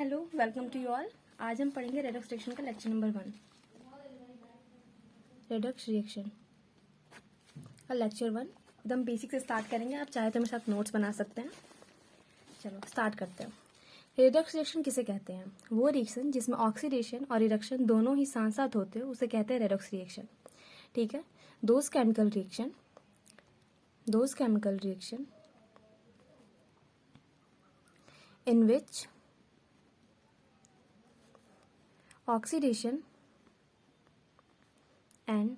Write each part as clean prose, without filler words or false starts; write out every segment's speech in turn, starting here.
Hello, welcome to you all. आज हम पढ़ेंगे रेडॉक्स रिएक्शन का लेक्चर नंबर 1। रेडॉक्स रिएक्शन का लेक्चर 1 एकदम बेसिक से स्टार्ट करेंगे। आप चाहे तो मेरे साथ नोट्स बना सकते हैं। चलो स्टार्ट करते हैं। रेडॉक्स रिएक्शन किसे कहते हैं? वो रिएक्शन जिसमें ऑक्सीडेशन और रिडक्शन दोनों ही साथ साथ होते हैं उसे कहते हैं रेडॉक्स रिएक्शन। ठीक है। Those chemical reaction in which oxidation and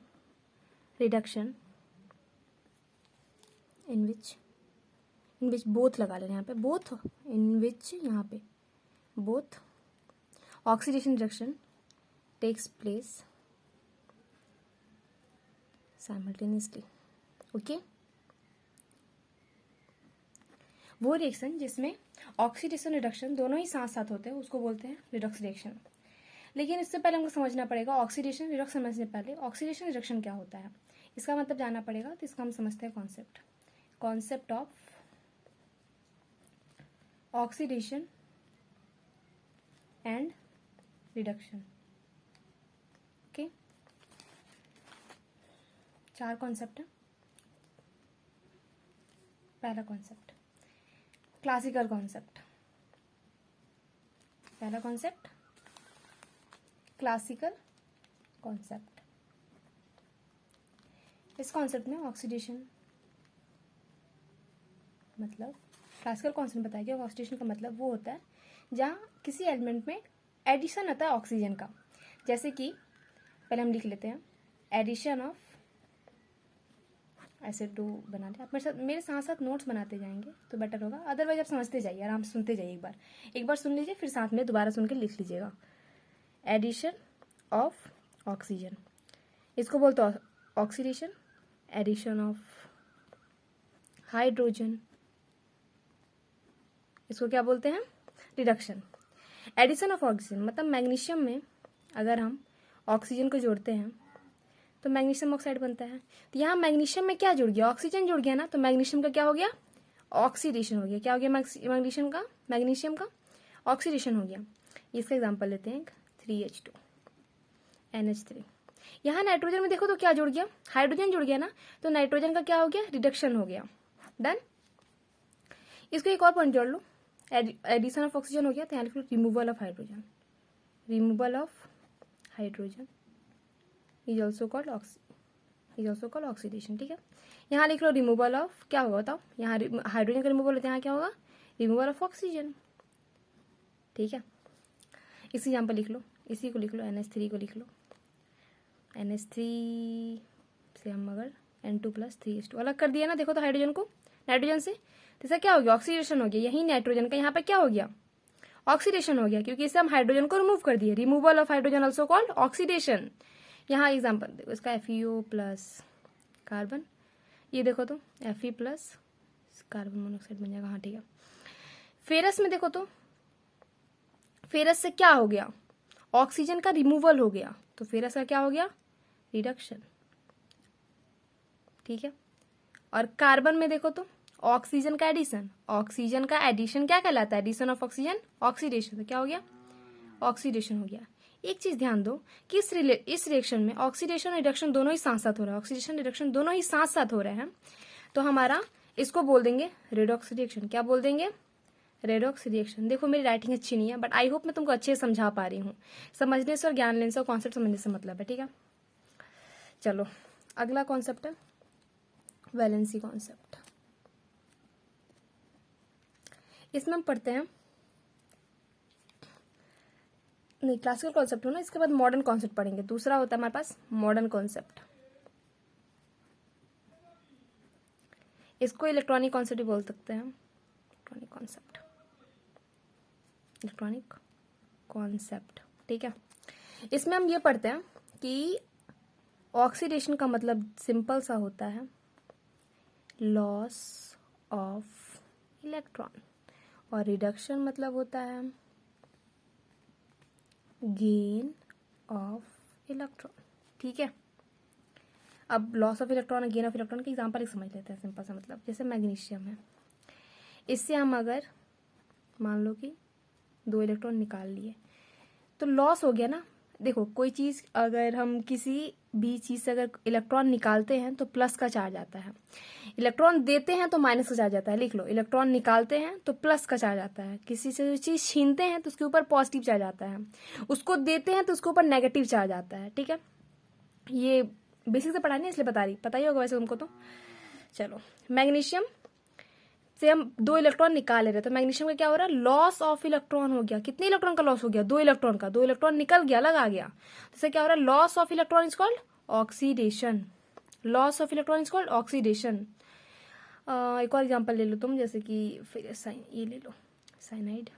reduction in which both लगा लेना यहाँ पे both in which यहाँ पे both oxidation reduction takes place simultaneously. Okay वो रिएक्शन जिसमें ऑक्सीडेशन रिडक्शन दोनों ही साथ साथ होते हैं उसको बोलते हैं रिडॉक्स रिएक्शन। लेकिन इससे पहले हमको समझना पड़ेगा ऑक्सीडेशन रिडक्शन समझने से पहले ऑक्सीडेशन रिडक्शन क्या होता है इसका मतलब जानना पड़ेगा। तो इसका हम समझते हैं concept of oxidation and reduction. Okay, 4 concept है। पहला कॉन्सेप्ट क्लासिकल कॉन्सेप्ट। पहला कॉन्सेप्ट क्लासिकल कॉन्सेप्ट। इस कॉन्सेप्ट में ऑक्सीडेशन मतलब क्लासिकल कॉन्सेप्ट बताया गया। ऑक्सीडेशन का मतलब वो होता है जहाँ किसी एलिमेंट में एडिशन आता है ऑक्सीजन का। जैसे कि पहले हम लिख लेते हैं एडिशन ऑफ SO2 बना लें। आप मेरे साथ साथ नोट्स बनाते जाएंगे तो बेटर होगा। अदरवाइज आप समझते जाइए, आराम से सुनते जाइए। एक बार सुन लीजिए, फिर साथ में दोबारा सुन के लिख लीजिएगा। एडिशन ऑफ ऑक्सीजन, इसको बोलते हैं ऑक्सीडेशन। एडिशन ऑफ हाइड्रोजन, इसको क्या बोलते हैं? रिडक्शन। एडिशन ऑफ ऑक्सीजन मतलब मैग्नीशियम में अगर हम ऑक्सीजन को जोड़ते हैं तो मैग्नीशियम ऑक्साइड बनता है। तो यहाँ मैग्नीशियम में क्या जुड़ गया? ऑक्सीजन जुड़ गया ना। तो मैग्नीशियम का क्या हो गया? ऑक्सीडेशन हो गया। क्या हो गया? मैग्नीशियम का ऑक्सीडेशन हो गया। इसका एग्जांपल लेते हैं 3H2 NH3। यहाँ नाइट्रोजन में देखो तो क्या जुड़ गया? हाइड्रोजन जुड़ गया ना। तो नाइट्रोजन का क्या हो गया? रिडक्शन हो गया। डन। इसको एक और पॉइंट जोड़ लो। एडिशन ऑफ ऑक्सीजन हो गया तो यहाँ लिख लो removal of hydrogen. Removal of hydrogen is also called oxidation. ठीक है। यहाँ लिख लो रिमूवल ऑफ, क्या होगा बताओ? यहाँ हाइड्रोजन का रिमूवल होता है, यहाँ क्या होगा? Removal of oxygen. ठीक है। इस एग्जाम्पल लिख लो, इसी को लिख लो, NH3 को लिख लो। NH3 से हम अगर N2 + 3H2 अलग कर दिया ना, देखो तो हाइड्रोजन को नाइट्रोजन से, तो इसका क्या हो गया? ऑक्सीडेशन हो गया। यही नाइट्रोजन का यहाँ पे क्या हो गया? ऑक्सीडेशन हो गया, क्योंकि इससे हम हाइड्रोजन को रिमूव कर दिए। Removal of hydrogen also called oxidation. यहाँ एग्जाम्पल देखो, इसका FeO + कार्बन, ये देखो तो Fe + कार्बन मोनोऑक्साइड बन जाएगा। हाँ ठीक है। फेरस में देखो तो फेरस से क्या हो गया? ऑक्सीजन का रिमूवल हो गया, तो फेरस का क्या हो गया? रिडक्शन। ठीक है। और कार्बन में देखो तो ऑक्सीजन का एडिशन क्या कहलाता है? Addition of oxygen oxidation. तो क्या हो गया? ऑक्सीडेशन हो गया। एक चीज ध्यान दो कि इस रिएक्शन में ऑक्सीडेशन और रिडक्शन दोनों ही साथ साथ हो रहा है। ऑक्सीडेशन रिडक्शन दोनों ही साथ साथ हो रहे हैं। तो हमारा इसको बोल देंगे रेडॉक्स रिएक्शन। क्या बोल देंगे? Redox reaction. देखो मेरी राइटिंग अच्छी नहीं है, बट आई होप मैं तुमको अच्छे से समझा पा रही हूँ। समझने से और ज्ञान लेने से और कॉन्सेप्ट समझने से मतलब है। ठीक है। चलो अगला कॉन्सेप्ट है वैलेंसी कॉन्सेप्ट। इसमें हम पढ़ते हैं, नहीं क्लासिकल कॉन्सेप्ट हो ना, इसके बाद मॉडर्न कॉन्सेप्ट पढ़ेंगे। दूसरा होता है हमारे पास मॉडर्न कॉन्सेप्ट। इसको इलेक्ट्रॉनिक कॉन्सेप्ट भी बोल सकते हैं। Electronic concept. ठीक है। इसमें हम ये पढ़ते हैं कि ऑक्सीडेशन का मतलब सिंपल सा होता है लॉस ऑफ इलेक्ट्रॉन, और रिडक्शन मतलब होता है गेन ऑफ इलेक्ट्रॉन। ठीक है। अब लॉस ऑफ इलेक्ट्रॉन और गेन ऑफ इलेक्ट्रॉन के एग्जांपल एक समझ लेते हैं। सिंपल सा मतलब जैसे मैग्नीशियम है, इससे हम अगर मान लो कि 2 इलेक्ट्रॉन निकाल लिए, तो लॉस हो गया ना। देखो कोई चीज़ अगर हम किसी भी चीज़ से अगर इलेक्ट्रॉन निकालते हैं तो प्लस का चार्ज आता है, इलेक्ट्रॉन देते हैं तो माइनस का चार्ज आता है। लिख लो, इलेक्ट्रॉन निकालते हैं तो प्लस का चार्ज आता है, किसी से जो चीज़ छीनते हैं तो उसके ऊपर पॉजिटिव चार्ज आता है, उसको देते हैं तो उसके ऊपर नेगेटिव चार्ज आता है। ठीक है, ये बेसिक से पढ़ा नहीं इसलिए बता रही, पता ही होगा वैसे तुमको तो। चलो, मैग्नीशियम से हम 2 इलेक्ट्रॉन निकाल ले रहे, तो मैग्नीशियम का क्या हो रहा है, लॉस ऑफ इलेक्ट्रॉन हो गया। कितने इलेक्ट्रॉन का लॉस हो गया, 2 इलेक्ट्रॉन का। 2 इलेक्ट्रॉन निकल गया, अलग आ गया, तो इससे क्या हो रहा है, loss of electron is called oxidation. Loss of electron is called oxidation. एक और एग्जांपल ले लो तुम, जैसे कि फिर ये ले लो, साइनाइड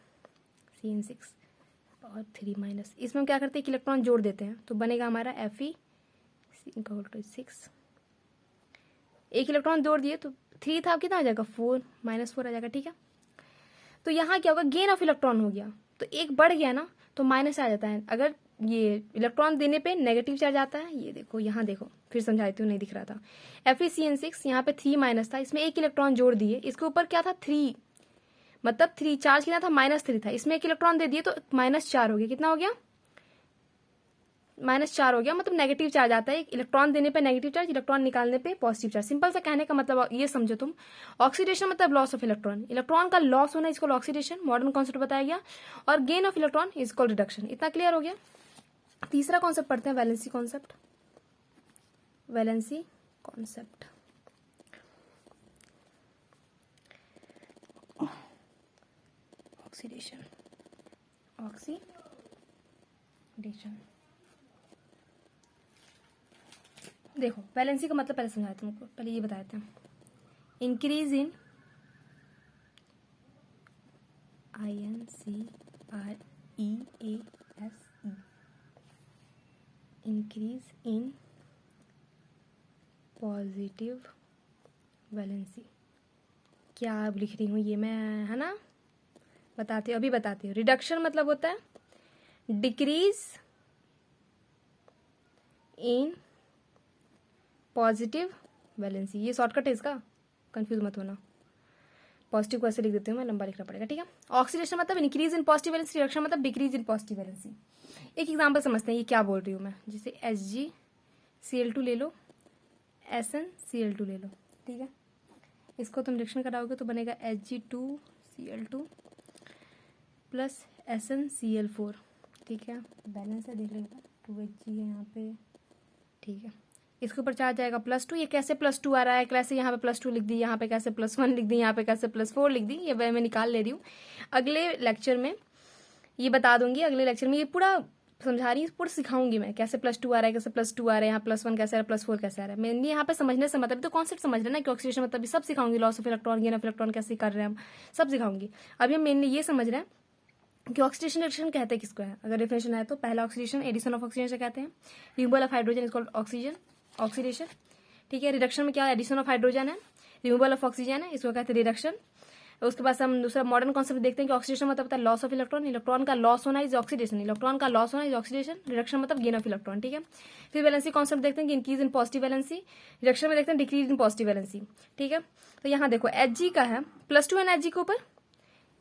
CN6 और 3-, इसमें हम क्या करते हैं, एक इलेक्ट्रॉन जोड़ देते हैं तो बनेगा हमारा Fe6। एक इलेक्ट्रॉन जोड़ दिए तो 3 था, कितना आ जाएगा, 4 -4 आ जाएगा। ठीक है, तो यहाँ क्या होगा, गेन ऑफ इलेक्ट्रॉन हो गया, तो एक बढ़ गया ना तो माइनस आ जाता है। अगर ये इलेक्ट्रॉन देने पे नेगेटिव चार्ज आता है, ये देखो यहाँ देखो, फिर समझाती हूँ, नहीं दिख रहा था। FeCN6 यहाँ पे 3- था, इसमें एक इलेक्ट्रॉन जोड़ दिए, इसके ऊपर क्या था, 3, मतलब 3 चार्ज कितना था, -3 था, इसमें एक इलेक्ट्रॉन दे दिए तो -4 हो गया। कितना हो गया, -4 हो गया, मतलब नेगेटिव चार्ज आता है। इलेक्ट्रॉन देने पे नेगेटिव चार्ज, इलेक्ट्रॉन निकालने पे पॉजिटिव चार्ज। सिंपल सा कहने का मतलब ये समझो तुम, ऑक्सीडेशन मतलब लॉस ऑफ इलेक्ट्रॉन, इलेक्ट्रॉन का लॉस होना इसको ऑक्सीडेशन, मॉडर्न कॉन्सेप्ट बताया गया, और gain of electron is called reduction. इतना क्लियर हो गया। तीसरा कॉन्सेप्ट पढ़ते हैं, valency concept. Valency concept, oxidation, oxidation. देखो वैलेंसी का मतलब पहले समझाते हैं तुमको, पहले ये बता देते हैं। Increase in INCREASE, increase in positive valency. क्या अब लिख रही हूँ ये मैं, है ना, बताती हूँ, अभी बताती हूँ। रिडक्शन मतलब होता है डिक्रीज इन पॉजिटिव वैलेंसी, ये शॉर्टकट है इसका, कंफ्यूज मत होना। पॉजिटिव को ऐसे लिख देती हूँ मैं, लंबा लिखना पड़ेगा। ठीक है, ऑक्सीडेशन मतलब increase in positive valency, reduction मतलब डिक्रीज इन पॉजिटिव वैलेंसी। एक एग्जांपल समझते हैं ये क्या बोल रही हूँ मैं, जैसे HgCl2 ले लो, SnCl2 ले लो। ठीक है, इसको तुम रिएक्शन कराओगे तो बनेगा Hg2Cl2 प्लस SnCl4। ठीक है, बैलेंस है, देख लेगा, 2Hg है यहाँ पे। ठीक है, इसके ऊपर चार्ज आएगा +2। ये कैसे +2 आ रहा है, कैसे यहाँ पे +2 लिख दी, यहाँ पे कैसे +1 लिख दी, यहाँ पे कैसे +4 लिख दी, ये मैं निकाल ले रही हूँ। अगले लेक्चर में ये बता दूंगी, अगले लेक्चर में ये पूरा समझा रही हूँ, पूरा सिखाऊंगी मैं, कैसे +2 आ रहा है, कैसे +2 आ रहा है, यहाँ +1 कैसे आ रहा है, +4 कैसे आ रहा है। मैंने यहाँ पे समझने से मतलब तो कॉन्सेप्ट समझ रहे ना कि ऑक्सीडेशन मतलब सब सिखाऊंगी, loss of electron, gain of electron कैसे कर रहे हैं हम, सब सिखाऊंगी। अभी हम मेनली ये समझ रहे हैं कि ऑक्सीडेशन रिएक्शन कहते हैं किसको है। अगर डेफिनेशन है तो पहला ऑक्सीडेशन, एडिशन ऑफ ऑक्सीजन से कहते हैं, removal of hydrogen is called oxygen, oxidation. ठीक है, रिडक्शन में क्या है, एडिशन ऑफ हाइड्रोजन है, रिमूवल ऑफ ऑक्सीजन है, इसको कहते हैं रिडक्शन। उसके बाद हम दूसरा मॉडर्न कॉन्सेप्ट देखते हैं कि ऑक्सीडेशन मतलब होता है लॉस ऑफ इलेक्ट्रॉन, इलेक्ट्रॉन का लॉस होना इज ऑक्सीडेशन, इलेक्ट्रॉन का लॉस होना इज ऑक्सीडेशन, रिडक्शन मतलब गेन ऑफ इलेक्ट्रॉन। ठीक है, फिर वैलेंसी कॉन्सेप्ट देखते हैं कि increase in positive valency, reduction में देखते हैं डिक्रीज इन पॉजिटिव वैलेंसी। ठीक है, तो यहाँ देखो Hg का है +2 है Hg के ऊपर,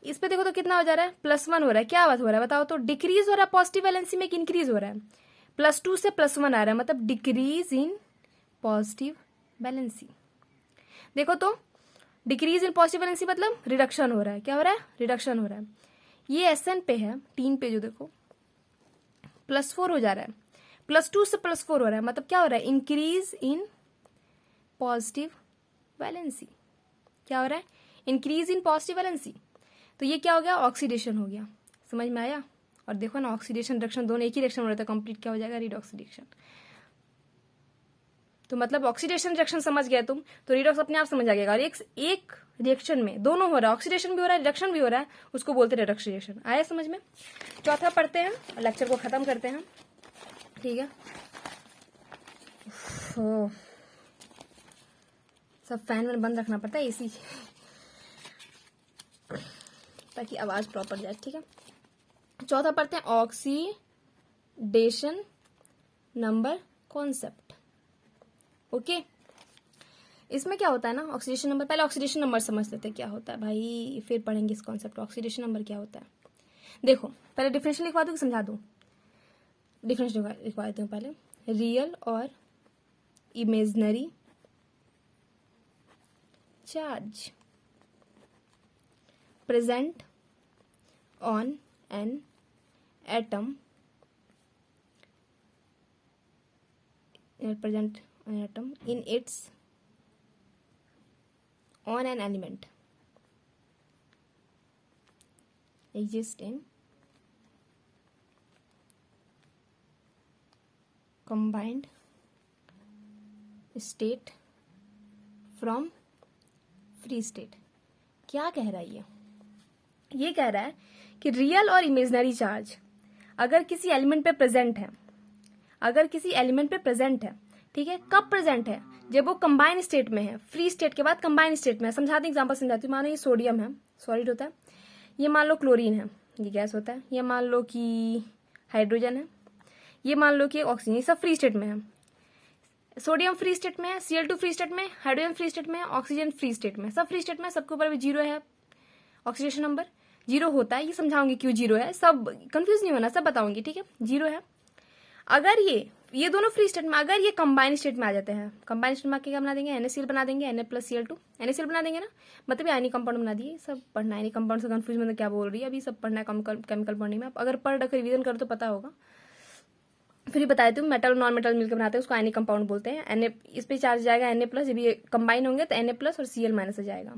इस पे देखो तो कितना हो जा रहा है, +1 हो रहा है। क्या बात हो रहा है बताओ तो, डिक्रीज हो रहा है पॉजिटिव वैलेंसी में कि इंक्रीज हो रहा है, +2 से +1 आ रहा है, मतलब डिक्रीज इन पॉजिटिव वैलेंसी। देखो तो डिक्रीज इन पॉजिटिव वैलेंसी मतलब रिडक्शन हो रहा है, क्या हो रहा है, रिडक्शन हो रहा है। ये Sn पे है 3 पे, जो देखो +4 हो जा रहा है, +2 से +4 हो रहा है, मतलब क्या हो रहा है, इंक्रीज इन पॉजिटिव वैलेंसी। क्या हो रहा है, इंक्रीज इन पॉजिटिव वैलेंसी। तो ये क्या हो गया, ऑक्सीडेशन हो गया। समझ में आया। और देखो ना, ऑक्सीडेशन रिडक्शन दोनों एक ही रिएक्शन हो रहा था, कंप्लीट क्या हो जाएगा, रिडॉक्स रिएक्शन। तो मतलब ऑक्सीडेशन रिडक्शन समझ गया तुम, तो रिडॉक्स अपने आप समझ आ जाएगा। और एक रिएक्शन में दोनों हो रहा है, ऑक्सीडेशन भी हो रहा है, रिडक्शन भी हो रहा है, उसको बोलते हैं रिडक्स रिएक्शन। आया समझ में। चौथा पढ़ते हैं, लेक्चर को खत्म करते हैं। ठीक है, सब फैन में बंद रखना पड़ता है, एसी, ताकि आवाज प्रॉपर जाए। ठीक है, चौथा पढ़ते हैं, ऑक्सीडेशन नंबर कॉन्सेप्ट। ओके, इसमें क्या होता है ना, ऑक्सीडेशन नंबर, पहले ऑक्सीडेशन नंबर समझ लेते हैं क्या होता है भाई, फिर पढ़ेंगे इस कॉन्सेप्ट। ऑक्सीडेशन नंबर क्या होता है, देखो पहले डिफरेंशियल लिखवा दूँ कि समझा दूँ? डिफरेंशियल लिखवा देती हूँ पहले। रियल और imaginary charge present on an atom present an atom in its on an element exist in combined state from free state। क्या कह रहा है ये कह रहा है कि रियल और इमेजनरी चार्ज अगर किसी एलिमेंट पे प्रेजेंट है, अगर किसी एलिमेंट पे प्रेजेंट है, ठीक है, कब प्रेजेंट है? जब वो कंबाइन स्टेट में है, फ्री स्टेट के बाद कंबाइन स्टेट में है। समझाती एग्जांपल समझाती हूँ। मानो ये सोडियम है, सॉलिड होता है, ये मान लो क्लोरीन है, ये गैस होता है, ये मान लो कि हाइड्रोजन है, ये मान लो कि ऑक्सीजन, ये सब फ्री स्टेट में है। सोडियम फ्री स्टेट में है, Cl2 फ्री स्टेट में, हाइड्रोजन फ्री स्टेट में, ऑक्सीजन फ्री स्टेट में, सब फ्री स्टेट में। सबके ऊपर भी जीरो है, ऑक्सीडेशन नंबर जीरो होता है। ये समझाऊंगी क्यों जीरो है, सब कंफ्यूज नहीं होना, सब बताऊंगी, ठीक है। जीरो है। अगर ये दोनों फ्री स्टेट में, अगर ये कंबाइन स्टेट में आ जाते हैं, कंबाइन स्टेट में आके क्या बना देंगे? NaCl बना देंगे, Na+Cl2 NaCl बना देंगे ना, मतलब आयनिक कंपाउंड बना दिए। सब पढ़ना है, आयनिक कंपाउंड से कंफ्यूज मतलब क्या बोल रही है अभी, सब पढ़ना है केमिकल बॉन्डिंग में। अगर पढ़ रखो रिवीजन करो तो पता होगा। फिर बता देती हूँ, मेटल और नॉन मेटल मिलकर बनाते हैं, उसको आयनिक कंपाउंड बोलते हैं। Na इस पे चार्ज जाएगा Na+, जब ये कंबाइन होंगे तो Na+ और Cl- हो जाएगा।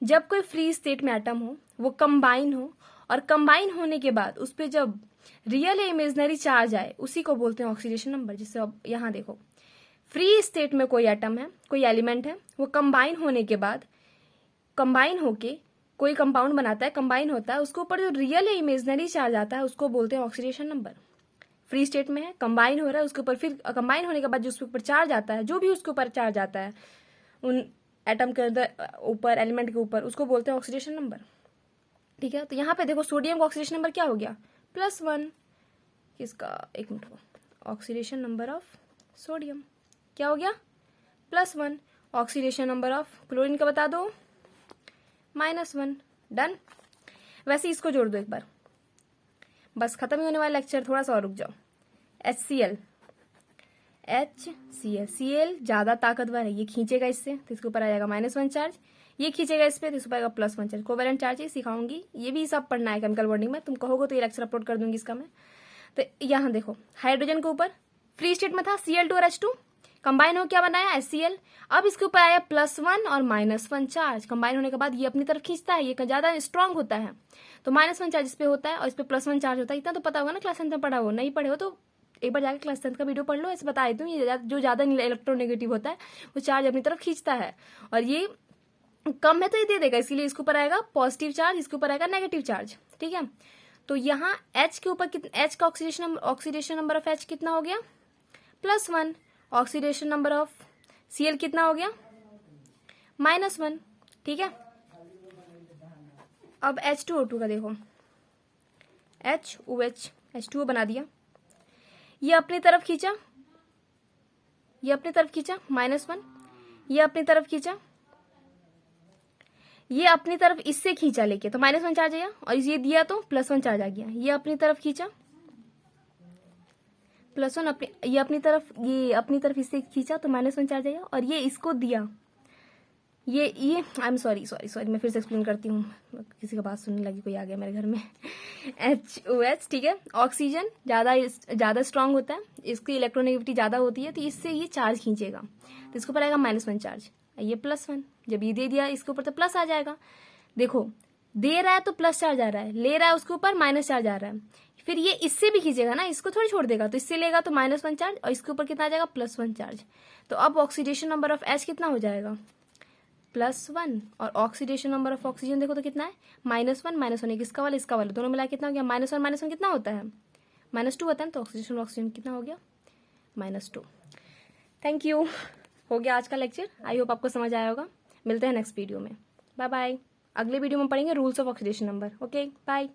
जब कोई फ्री स्टेट में एटम हो, वो कंबाइन हो, और कंबाइन होने के बाद उस पर जब रियल या इमेजनरी चार्ज आए, उसी को बोलते हैं ऑक्सीडेशन नंबर। जिससे अब यहाँ देखो, फ्री स्टेट में कोई एटम है, कोई एलिमेंट है, वो कंबाइन होने के बाद, कंबाइन होके कोई कंपाउंड बनाता है, कंबाइन होता है, उसके ऊपर जो रियल या इमेजनरी चार्ज आता है उसको बोलते हैं ऑक्सीडेशन नंबर। फ्री स्टेट में है, कंबाइन हो रहा है, उसके ऊपर फिर कंबाइन होने के बाद जो उसके ऊपर चार्ज आता है, जो भी उसके ऊपर चार्ज आता है उन एटम के अंदर ऊपर, एलिमेंट के ऊपर, उसको बोलते हैं ऑक्सीडेशन नंबर, ठीक है। तो यहाँ पे देखो सोडियम का ऑक्सीडेशन नंबर क्या हो गया? +1। किसका? एक मिनट को, ऑक्सीडेशन नंबर ऑफ सोडियम क्या हो गया? +1। ऑक्सीडेशन नंबर ऑफ क्लोरीन का बता दो, -1। डन। वैसे इसको जोड़ दो एक बार, बस खत्म ही होने वाला लेक्चर, थोड़ा सा और रुक जाओ। HCl Cl ज्यादा ताकतवर है, ये खींचेगा इससे तो इसके ऊपर आ जाएगा -1 चार्ज, ये खींचेगा इस पे तो इसके ऊपर आएगा +1 चार्ज। कोवेलेंट चार्ज ही सिखाऊंगी, ये भी सब पढ़ना है केमिकल बॉन्डिंग में। तुम कहोगे तो ये लेक्चर अपलोड कर दूंगी इसका मैं। तो यहाँ देखो, हाइड्रोजन के ऊपर फ्री स्टेट में था Cl2 और H2, कंबाइन हो क्या बनाया? HCl। अब इसके ऊपर आया +1 और -1 चार्ज। कंबाइन होने के बाद ये अपनी तरफ खींचता है, ये ज्यादा स्ट्रांग होता है, तो -1 चार्ज इस पे होता है और इस पे +1 चार्ज होता है। इतना तो पता होगा ना, क्लास 10 में पढ़ा हो, नहीं पढ़े हो तो एक बार जाकर क्लास 10 का वीडियो पढ़ लो। ऐसे बता देती हूँ, ये जो ज्यादा इलेक्ट्रोनेगेटिव होता है वो चार्ज अपनी तरफ खींचता है, और ये कम है तो ये दे देगा, इसीलिए इसके ऊपर आएगा पॉजिटिव चार्ज, इसके ऊपर आएगा नेगेटिव चार्ज, ठीक है। तो यहाँ H के ऊपर H का ऑक्सीडेशन नंबर ऑफ H कितना हो गया? +1। ऑक्सीडेशन नंबर ऑफ Cl कितना हो गया? -1, ठीक है। अब H2O2 का देखो, HOH H2O बना दिया, ये अपनी तरफ खींचा, ये अपनी तरफ खींचा -1, ये अपनी तरफ खींचा, ये अपनी तरफ इससे खींचा लेके तो -1 चार्ज आया, और ये दिया तो +1 चार्ज आ गया। ये अपनी तरफ खींचा +1, ये अपनी तरफ इससे खींचा तो -1 चार्ज आया, और ये इसको दिया, ये आई एम सॉरी मैं फिर से एक्सप्लेन करती हूँ, किसी का बात सुनने लगी, कोई आ गया मेरे घर में। HOH, ठीक है। ऑक्सीजन ज्यादा स्ट्रांग होता है, इसकी इलेक्ट्रोनेगेटिविटी ज्यादा होती है, तो इससे ये चार्ज खींचेगा, तो इसके ऊपर आएगा -1 चार्ज, ये +1। जब ये दे दिया इसके ऊपर तो प्लस आ जाएगा। देखो, दे रहा है तो प्लस चार्ज आ रहा है, ले रहा है उसके ऊपर माइनस चार्ज आ रहा है, फिर ये इससे भी खींचेगा ना, इसको थोड़ी छोड़ देगा, तो इससे लेगा तो -1 चार्ज, और इसके ऊपर कितना आ जाएगा? +1 चार्ज। तो अब ऑक्सीडेशन नंबर ऑफ H कितना हो जाएगा? +1। और ऑक्सीडेशन नंबर ऑफ ऑक्सीजन देखो तो कितना है? -1 इसका वाला इसका वाला दोनों मिला कितना हो गया? -1 कितना होता है? -2 होता है, तो ऑक्सीजन कितना हो गया? -2। थैंक यू, हो गया आज का लेक्चर। आई होप आपको समझ आया होगा। मिलते हैं नेक्स्ट वीडियो में, बाय बाय। अगले वीडियो में पढ़ेंगे rules of oxidation number. Okay, bye.